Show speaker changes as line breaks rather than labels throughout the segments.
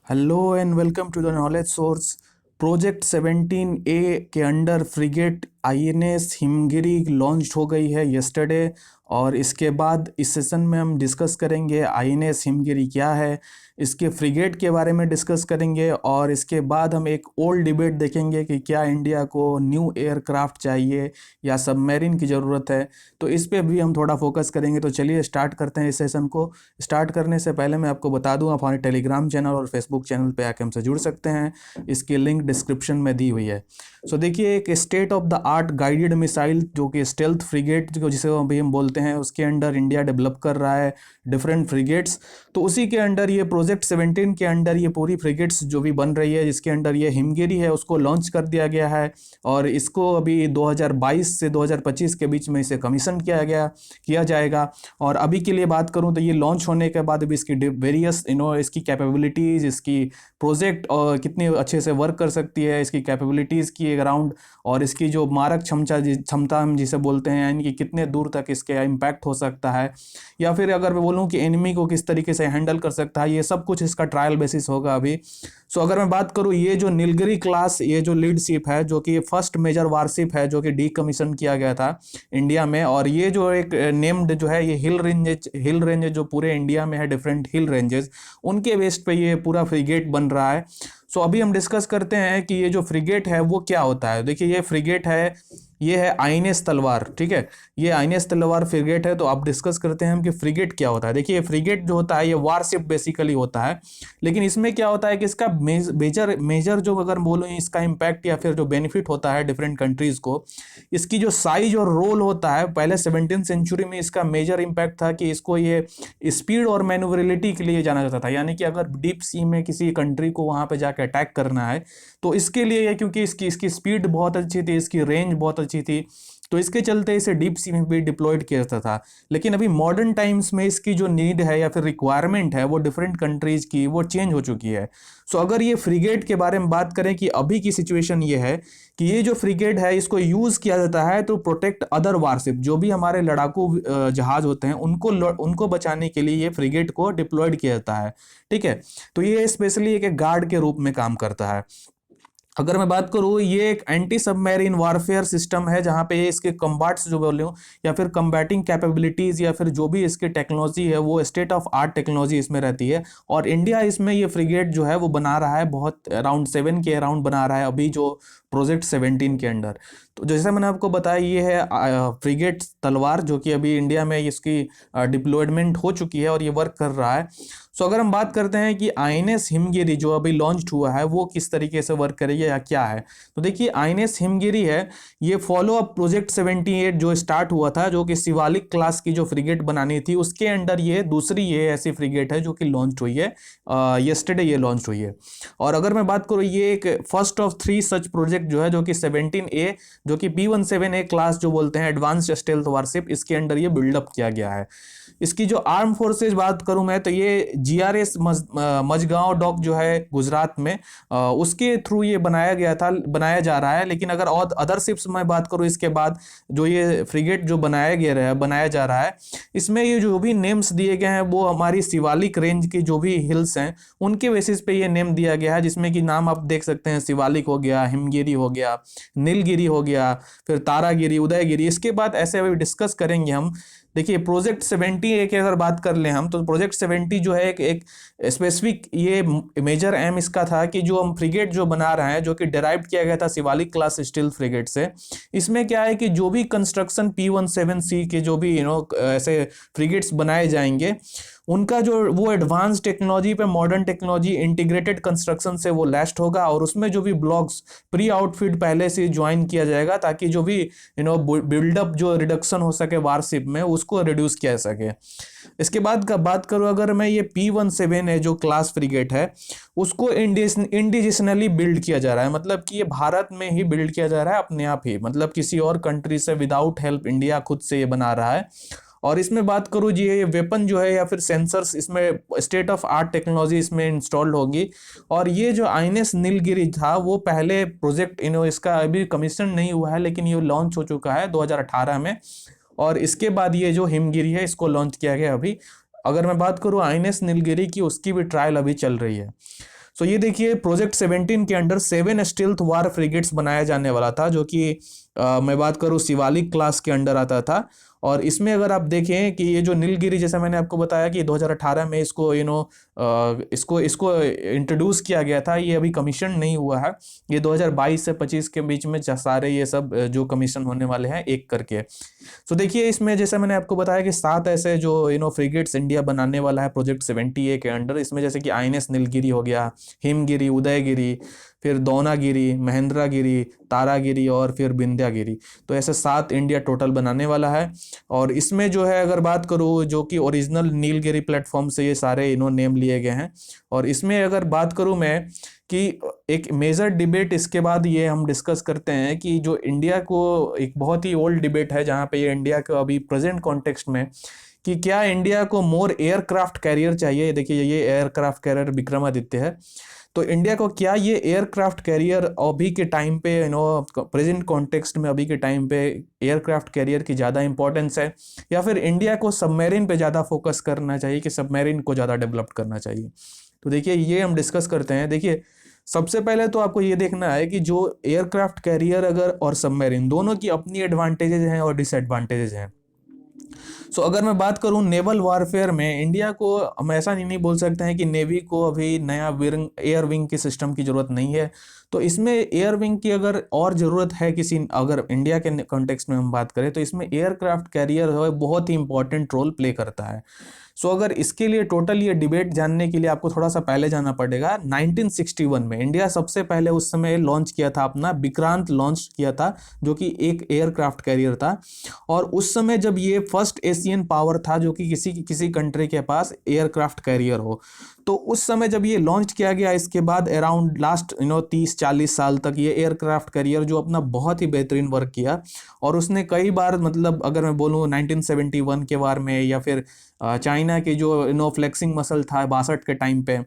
Hello and welcome to the knowledge source. Project 17A के under frigate INS Himgiri launch हो गई है yesterday. और इसके बाद इस सेशन में हम डिस्कस करेंगे आईएनएस हिमगिरी क्या है, इसके फ्रिगेट के बारे में डिस्कस करेंगे और इसके बाद हम एक ओल्ड डिबेट देखेंगे कि क्या इंडिया को न्यू एयरक्राफ्ट चाहिए या सबमरीन की ज़रूरत है। तो इस पे भी हम थोड़ा फोकस करेंगे। तो चलिए स्टार्ट करते हैं इस सेशन को। स्टार्ट करने से पहले मैं आपको बता दूं, आप हमारे टेलीग्राम चैनल और फेसबुक चैनल पे आके हमसे जुड़ सकते हैं। इसकी लिंक डिस्क्रिप्शन में दी हुई है। सो देखिए, एक state of the art guided missile जो कि स्टेल्थ फ्रिगेट जो जिसे अभी हम बोलते हैं, उसके अंडर इंडिया डेवलप कर रहा है डिफरेंट फ्रिगेट्स। तो उसी के अंडर ये प्रोजेक्ट 17 के अंडर ये पूरी फ्रिगेट्स जो भी बन रही है, जिसके अंडर ये हिमगिरी है, उसको लॉन्च कर दिया गया है। और इसको अभी 2022 से 2025 के बीच में इसे कमीशन किया जाएगा। और अभी के लिए बात करूं तो ये लॉन्च होने के बाद भी इसकी वेरियस इसकी कैपेबिलिटीज़, इसकी प्रोजेक्ट और कितनी अच्छे से वर्क कर सकती है, इसकी कैपेबिलिटीज़ की अराउंड, और इसकी जो मारक क्षमता हम जिसे बोलते हैं, यानी कि कितने दूर तक इसके इम्पैक्ट हो सकता है, या फिर अगर मैं बोलूँ कि एनिमी को किस तरीके से हैंडल कर सकता है, ये सब कुछ इसका ट्रायल बेसिस होगा अभी। सो अगर मैं बात करूँ, ये जो नीलगिरी क्लास, ये जो लीड शिप है, जो कि फर्स्ट मेजर वारशिप है जो कि डीकमीशन किया गया था इंडिया में, और ये जो एक नेम्ड जो है, ये हिल रेंज जो पूरे इंडिया में है, डिफरेंट हिल रेंजेस, उनके बेस्ड पे ये पूरा फ्रिगेट बन रहा है। सो अभी हम डिस्कस करते हैं कि ये जो फ्रिगेट है वो क्या होता है। देखिए, ये फ्रिगेट है, ये है आईएनएस तलवार, ठीक है। ये आईएनएस तलवार फ्रिगेट है। तो अब डिस्कस करते हैं हम कि फ्रिगेट क्या होता है। देखिए, फ्रिगेट जो होता है ये वारशिप बेसिकली होता है, लेकिन इसमें क्या होता है कि इसका मेजर जो अगर बोलो इसका इम्पैक्ट या फिर जो बेनिफिट होता है डिफरेंट कंट्रीज को, इसकी जो साइज और रोल होता है, पहले 17th सेंचुरी में इसका मेजर इम्पैक्ट था कि इसको ये स्पीड और मैन्युवरेबिलिटी के लिए जाना जाता था। यानी कि अगर डीप सी में किसी कंट्री को वहां पे जाकर अटैक करना है तो इसके लिए, क्योंकि इसकी इसकी स्पीड बहुत अच्छी थी, इसकी रेंज बहुत अच्छी थी, तो इसके चलते इसे डीप सी में भी डिप्लॉयड किया जाता था। लेकिन अभी मॉडर्न टाइम्स में इसकी जो नीड है या फिर रिक्वायरमेंट है वो डिफरेंट कंट्रीज की वो चेंज हो चुकी है। सो अगर ये फ्रिगेट के बारे में बात करें कि अभी की सिचुएशन ये है कि ये जो फ्रिगेट है इसको यूज किया जाता है टू प्रोटेक्ट अदर वारशिप, जो भी हमारे लड़ाकू जहाज होते हैं उनको बचाने के लिए ये फ्रिगेट को डिप्लॉयड किया जाता है, ठीक है। तो ये स्पेशली एक गार्ड के रूप में काम करता है। अगर मैं बात करूँ, ये एक एंटी सबमरीन वारफेयर सिस्टम है, जहाँ पे इसके कम्बाट्स जो बोल रहे हो या फिर कम्बैटिंग कैपेबिलिटीज़ या फिर जो भी इसकी टेक्नोलॉजी है वो स्टेट ऑफ आर्ट टेक्नोलॉजी इसमें रहती है। और इंडिया इसमें ये फ्रिगेट जो है वो बना रहा है, बहुत अराउंड 7 के अराउंड बना रहा है अभी जो प्रोजेक्ट 17 के अंडर। तो जैसे मैंने आपको बताया, ये है फ्रिगेट तलवार, जो कि अभी इंडिया में इसकी डिप्लॉयमेंट हो चुकी है और ये वर्क कर रहा है। सो अगर हम बात करते हैं कि आईएनएस हिमगिरी जो अभी लॉन्च हुआ है वो किस तरीके से वर्क करेगी या क्या है, तो देखिए, आईएनएस हिमगिरी है, ये फॉलो अप प्रोजेक्ट 78 जो स्टार्ट हुआ था, जो कि शिवालिक क्लास की जो फ्रिगेट बनानी थी, उसके अंडर ये दूसरी ये ऐसी फ्रिगेट है जो कि लॉन्च हुई है, यस्टरडे ये लॉन्च हुई है। और अगर मैं बात करूँ, ये एक फर्स्ट ऑफ 3 सच प्रोजेक्ट जो है, जो कि 17A, जो कि P17A क्लास जो बोलते हैं, एडवांस्ड स्टेल्थ वारशिप, इसके अंडर ये बिल्डअप किया गया है। इसकी जो आर्म फोर्सेज बात करूं मैं, तो ये जीआरएस मझगांव डॉक जो है गुजरात में, उसके थ्रू ये बनाया जा रहा है। लेकिन अगर और अदर शिप्स में बात करूं, इसके बाद जो ये फ्रिगेट जो बनाया जा रहा है, इसमें ये जो भी नेम्स दिए गए हैं वो हमारी शिवालिक रेंज की जो भी हिल्स हैं उनके बेसिस पे ये नेम दिया गया है, जिसमें कि नाम आप देख सकते हैं, शिवालिक हो गया, हिमगिरी हो गया, नीलगिरी हो गया, फिर तारागिरी, उदयगिरी। इसके बाद ऐसे अभी डिस्कस करेंगे हम। देखिए, प्रोजेक्ट 70 की अगर बात कर लें हम, तो प्रोजेक्ट 70 जो है एक स्पेसिफिक, ये मेजर एम इसका था कि जो हम फ्रिगेट जो बना रहे हैं, जो कि डिराइव किया गया था शिवालिक क्लास स्टील फ्रिगेट से, इसमें क्या है कि जो भी कंस्ट्रक्शन P17C के जो भी ऐसे फ्रिगेट्स बनाए जाएंगे, उनका जो वो एडवांस टेक्नोलॉजी पे मॉडर्न टेक्नोलॉजी इंटीग्रेटेड कंस्ट्रक्शन से वो लैस्ट होगा, और उसमें जो भी ब्लॉक्स प्री आउटफिट पहले से ज्वाइन किया जाएगा, ताकि जो भी बिल्डअप जो रिडक्शन हो सके वारशिप में, उसको रिड्यूस किया जा सके। इसके बाद का बात करूं, अगर मैं, ये P17 है जो क्लास फ्रिगेट है, उसको इंडिजिनली बिल्ड किया जा रहा है, मतलब कि ये भारत में ही बिल्ड किया जा रहा है अपने आप ही, मतलब किसी और कंट्री से विदाउट हेल्प इंडिया खुद से ये बना रहा है। और इसमें बात करूँ जी, ये वेपन जो है या फिर सेंसर्स, इसमें स्टेट ऑफ आर्ट टेक्नोलॉजी इसमें इंस्टॉल्ड होगी। और ये जो आईएनएस नीलगिरी था, वो पहले प्रोजेक्ट इसका अभी कमीशन नहीं हुआ है, लेकिन ये लॉन्च हो चुका है 2018 में। और इसके बाद ये जो हिमगिरी है इसको लॉन्च किया गया अभी। अगर मैं बात करूँ आईएनएस नीलगिरी की, उसकी भी ट्रायल अभी चल रही है। सो ये देखिए प्रोजेक्ट 17 के अंडर 7 स्टील्थ वार फ्रिगेट्स बनाया जाने वाला था, जो कि मैं बात करूँ शिवालिक क्लास के अंडर आता था। और इसमें अगर आप देखें कि ये जो नीलगिरी, जैसा मैंने आपको बताया कि 2018 में इसको इसको इसको इंट्रोड्यूस किया गया था, ये अभी कमीशन नहीं हुआ है। ये 2022 से 25 के बीच में सारे ये सब जो कमीशन होने वाले हैं एक करके। सो देखिए इसमें जैसे मैंने आपको बताया कि 7 ऐसे जो फ्रिगेट्स इंडिया बनाने वाला है प्रोजेक्ट 70A के अंडर। इसमें जैसे कि आईएनएस नीलगिरी हो गया, हिमगिरी, उदयगिरी, फिर दौनागिरी, महेंद्रागिरी, तारागिरी और फिर विंध्यागिरी। तो ऐसे 7 इंडिया टोटल बनाने वाला है। और इसमें जो है अगर बात करूँ, जो कि ओरिजिनल नीलगिरी प्लेटफॉर्म से ये सारे नेम लिए गए हैं। और इसमें अगर बात करूँ मैं कि एक मेजर डिबेट इसके बाद ये हम डिस्कस करते हैं कि जो इंडिया को एक बहुत ही ओल्ड डिबेट है, जहाँ पे ये इंडिया को अभी प्रेजेंट कॉन्टेक्स्ट में कि क्या इंडिया को मोर एयरक्राफ्ट कैरियर चाहिए। देखिए ये एयरक्राफ्ट कैरियर विक्रमादित्य है। तो इंडिया को क्या ये एयरक्राफ्ट कैरियर अभी के टाइम पे प्रेजेंट कॉन्टेक्स्ट में अभी के टाइम पे एयरक्राफ्ट कैरियर की ज़्यादा इंपॉर्टेंस है, या फिर इंडिया को सबमरीन पे ज़्यादा फोकस करना चाहिए कि सबमरीन को ज़्यादा डेवलप करना चाहिए। तो देखिए ये हम डिस्कस करते हैं। देखिए सबसे पहले तो आपको ये देखना है कि जो एयरक्राफ्ट कैरियर अगर और सबमरीन दोनों की अपनी एडवांटेजेस हैं और डिसएडवांटेजेस हैं। सो अगर मैं बात करूं नेवल वारफेयर में, इंडिया को हम ऐसा नहीं बोल सकते हैं कि नेवी को अभी नया एयर विंग के सिस्टम की जरूरत नहीं है। तो इसमें एयर विंग की अगर और ज़रूरत है किसी, अगर इंडिया के कॉन्टेक्स्ट में हम बात करें, तो इसमें एयरक्राफ्ट कैरियर है बहुत ही इंपॉर्टेंट रोल प्ले करता है। सो अगर इसके लिए टोटल ये डिबेट जानने के लिए आपको थोड़ा सा पहले जाना पड़ेगा। 1961 में इंडिया सबसे पहले उस समय लॉन्च किया था अपना विक्रांत लॉन्च किया था, जो कि एक एयरक्राफ्ट कैरियर था। और उस समय जब ये फर्स्ट एशियन पावर था जो कि किसी कंट्री के पास एयरक्राफ्ट कैरियर हो, तो उस समय जब ये लॉन्च किया गया, इसके बाद अराउंड लास्ट 30-40 साल तक ये एयरक्राफ्ट कैरियर जो अपना बहुत ही बेहतरीन वर्क किया। और उसने कई बार, मतलब अगर मैं बोलूँ 1971 के बार में, या फिर चाइना की जो फ्लेक्सिंग मसल था 62 के टाइम पे,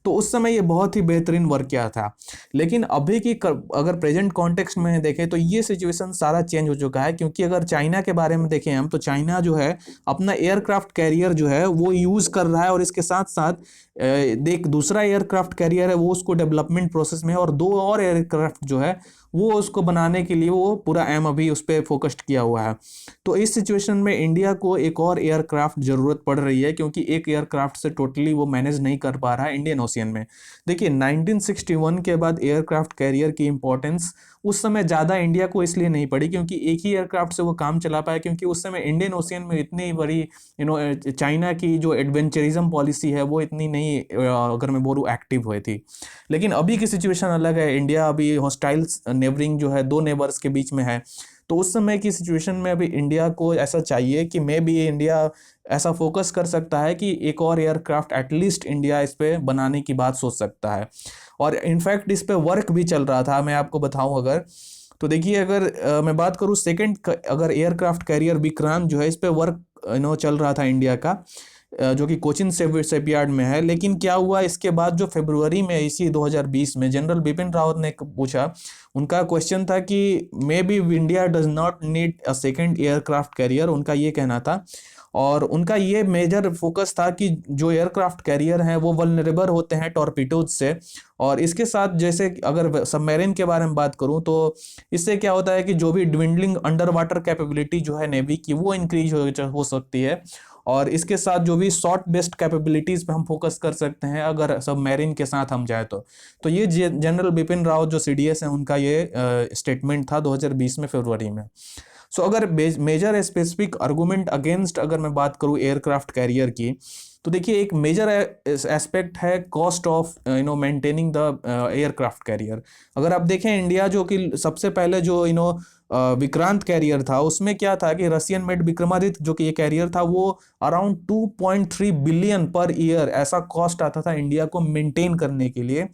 तो उस समय ये बहुत ही बेहतरीन वर्क किया था। लेकिन अभी की अगर प्रेजेंट कॉन्टेक्स्ट में देखें तो ये सिचुएशन सारा चेंज हो चुका है। क्योंकि अगर चाइना के बारे में देखें हम, तो चाइना जो है अपना एयरक्राफ्ट कैरियर जो है वो यूज़ कर रहा है, और इसके साथ साथ एक दूसरा एयरक्राफ्ट कैरियर है वो उसको डेवलपमेंट प्रोसेस में है, और 2 और एयरक्राफ्ट जो है वो उसको बनाने के लिए वो पूरा अभी उस पर फोकस्ड किया हुआ है। तो इस सिचुएशन में इंडिया को एक और एयरक्राफ्ट ज़रूरत पड़ रही है, क्योंकि एक एयरक्राफ्ट से टोटली वो मैनेज नहीं कर पा रहा है इंडियन ओशियन में। देखिए 1961 के बाद एयरक्राफ्ट कैरियर की इंपॉर्टेंस उस समय ज़्यादा इंडिया को इसलिए नहीं पड़ी क्योंकि एक ही एयरक्राफ्ट से वो काम चला पाया, क्योंकि उस समय इंडियन ओशियन में इतनी बड़ी चाइना की जो एडवेंचरिज्म पॉलिसी है वो इतनी नहीं अगर मैं बोलूँ एक्टिव हुई थी। लेकिन अभी की सिचुएशन अलग है। इंडिया अभी हॉस्टाइल्स नेबरिंग जो है 2 नेबर्स के बीच में है। तो उस समय की सिचुएशन में अभी इंडिया को ऐसा चाहिए कि मे बी इंडिया ऐसा फोकस कर सकता है कि एक और एयरक्राफ्ट एटलीस्ट इंडिया इस पे बनाने की बात सोच सकता है। और इनफैक्ट इस पे वर्क भी चल रहा था, मैं आपको बताऊं अगर, तो देखिए अगर मैं बात करूं सेकंड अगर एयरक्राफ्ट कैरियर विक्रांत जो है इस पे वर्क चल रहा था इंडिया का, जो कि कोचिन शिपयार्ड में है। लेकिन क्या हुआ इसके बाद, जो फरवरी में इसी 2020 में जनरल बिपिन रावत ने पूछा, उनका क्वेश्चन था कि may be India does not need a second aircraft carrier, उनका ये कहना था। और उनका ये मेजर फोकस था कि जो एयरक्राफ्ट कैरियर हैं वो वल्नरेबल होते हैं टॉर्पीडोज से। और इसके साथ जैसे अगर सबमरीन के बारे में बात करूं तो इससे क्या होता है कि जो भी ड्विंडलिंग अंडर वाटर कैपेबिलिटी जो है नेवी की वो इंक्रीज हो सकती है। और इसके साथ जो भी शॉर्ट बेस्ड कैपेबिलिटीज पे हम फोकस कर सकते हैं अगर सबमरीन के साथ हम जाए तो ये जनरल बिपिन रावत जो सीडीएस है उनका ये स्टेटमेंट था 2020 में फरवरी में। सो अगर मेजर स्पेसिफिक आर्गुमेंट अगेंस्ट अगर मैं बात करूं एयरक्राफ्ट कैरियर की, तो देखिए एक मेजर एस्पेक्ट है cost of maintaining the aircraft carrier. अगर आप देखें इंडिया जो कि सबसे पहले जो विक्रांत कैरियर था उसमें क्या था कि रशियन मेड विक्रमादित्य जो कि ये कैरियर था वो अराउंड 2.3 बिलियन पर ईयर ऐसा कॉस्ट आता था इंडिया को मेंटेन करने के लिए।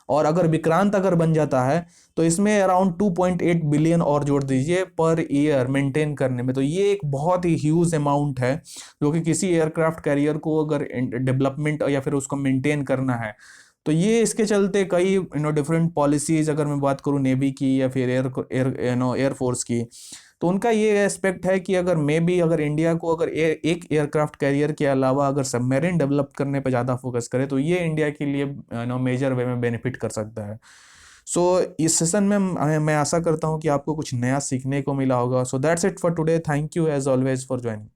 और अगर विक्रांत अगर बन जाता है तो इसमें अराउंड 2.8 बिलियन और जोड़ दीजिए पर ईयर मेंटेन करने में। तो ये एक बहुत ही ह्यूज अमाउंट है जो कि किसी एयरक्राफ्ट कैरियर को अगर डेवलपमेंट या फिर उसको मेंटेन करना है। तो ये इसके चलते कई डिफरेंट पॉलिसीज अगर मैं बात करूँ नेवी की या फिर एयरफोर्स की, तो उनका ये एस्पेक्ट है कि अगर मे बी अगर इंडिया को अगर एक एयरक्राफ्ट कैरियर के अलावा अगर सबमरीन डेवलप करने पे ज़्यादा फोकस करे तो ये इंडिया के लिए मेजर वे में बेनिफिट कर सकता है। सो इस सेशन में मैं आशा करता हूँ कि आपको कुछ नया सीखने को मिला होगा। So that's it for today, thank you as always for joining.